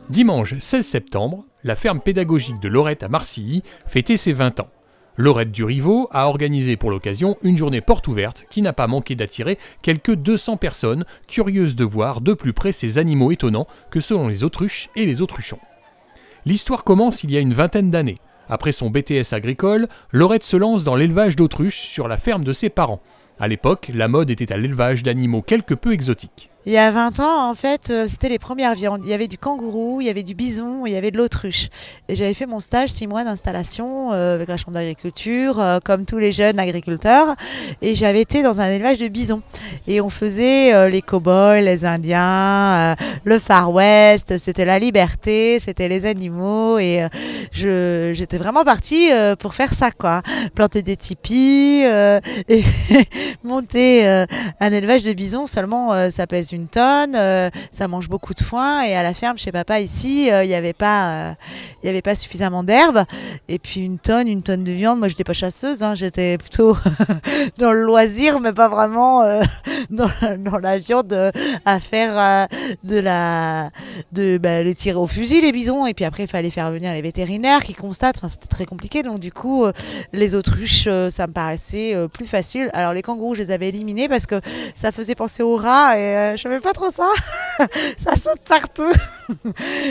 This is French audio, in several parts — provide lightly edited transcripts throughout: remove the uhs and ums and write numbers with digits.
Dimanche 16 septembre, la ferme pédagogique de Lorette à Marcilly fêtait ses 20 ans. Lorette Duriveau a organisé pour l'occasion une journée porte ouverte qui n'a pas manqué d'attirer quelques 200 personnes curieuses de voir de plus près ces animaux étonnants que sont les autruches et les autruchons. L'histoire commence il y a une vingtaine d'années. Après son BTS agricole, Lorette se lance dans l'élevage d'autruches sur la ferme de ses parents. À l'époque, la mode était à l'élevage d'animaux quelque peu exotiques. Il y a 20 ans, en fait, c'était les premières viandes. Il y avait du kangourou, il y avait du bison, il y avait de l'autruche. Et j'avais fait mon stage 6 mois d'installation avec la chambre d'agriculture, comme tous les jeunes agriculteurs. Et j'avais été dans un élevage de bisons. Et on faisait les cow-boys, les Indiens, le Far West, c'était la liberté, c'était les animaux. Et j'étais vraiment partie pour faire ça, quoi. Planter des tipis et monter un élevage de bisons. Seulement, ça pèse une tonne, ça mange beaucoup de foin, et à la ferme chez papa ici, il n'y avait pas suffisamment d'herbe, et puis une tonne de viande. Moi, j'étais pas chasseuse, hein, j'étais plutôt dans le loisir, mais pas vraiment dans la viande à faire les tirer au fusil, les bisons, et puis après il fallait faire venir les vétérinaires qui constatent. Enfin, c'était très compliqué, donc du coup les autruches, ça me paraissait plus facile. Alors les kangourous, je les avais éliminés parce que ça faisait penser aux rats, et je n'aimais pas trop ça. Ça saute partout.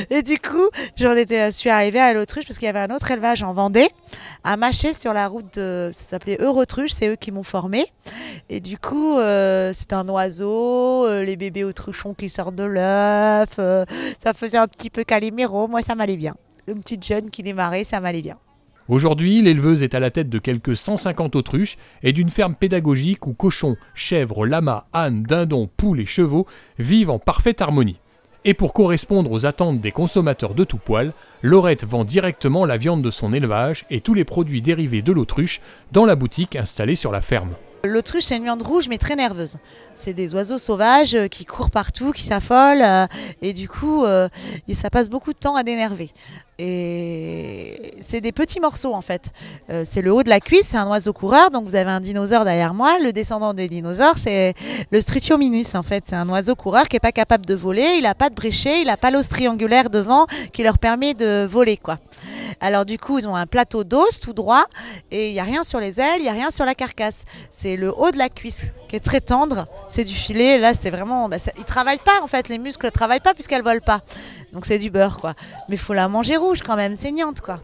Et du coup, suis arrivée à l'autruche parce qu'il y avait un autre élevage en Vendée, à Maché, sur la route ça s'appelait Eurotruche, c'est eux qui m'ont formée. Et du coup, c'est un oiseau, les bébés autruchons qui sortent de l'œuf, ça faisait un petit peu Calimero, moi ça m'allait bien. Une petite jeune qui démarrait, ça m'allait bien. Aujourd'hui, l'éleveuse est à la tête de quelques 150 autruches et d'une ferme pédagogique où cochons, chèvres, lamas, ânes, dindons, poules et chevaux vivent en parfaite harmonie. Et pour correspondre aux attentes des consommateurs de tout poil, Lorette vend directement la viande de son élevage et tous les produits dérivés de l'autruche dans la boutique installée sur la ferme. L'autruche, c'est une viande rouge mais très nerveuse. C'est des oiseaux sauvages qui courent partout, qui s'affolent, et du coup, ça passe beaucoup de temps à dénerver. Et c'est des petits morceaux en fait. C'est le haut de la cuisse, c'est un oiseau coureur, donc vous avez un dinosaure derrière moi. Le descendant des dinosaures, c'est le Strutiominus en fait. C'est un oiseau coureur qui n'est pas capable de voler, il n'a pas de bréchet, il n'a pas l'os triangulaire devant qui leur permet de voler, quoi. Alors du coup, ils ont un plateau d'os tout droit et il n'y a rien sur les ailes, il n'y a rien sur la carcasse. C'est le haut de la cuisse qui est très tendre, c'est du filet. Là, c'est vraiment... ils ne travaillent pas en fait, les muscles ne travaillent pas puisqu'elles ne volent pas. Donc c'est du beurre, quoi. Mais il faut la manger rouge quand même, saignante, quoi.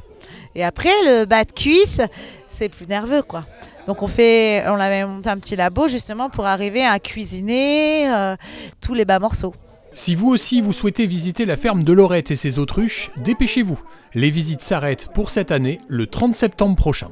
Et après, le bas de cuisse, c'est plus nerveux, quoi. Donc on avait monté un petit labo justement pour arriver à cuisiner tous les bas morceaux. Si vous aussi vous souhaitez visiter la ferme de Lorette et ses autruches, dépêchez-vous. Les visites s'arrêtent pour cette année le 30 septembre prochain.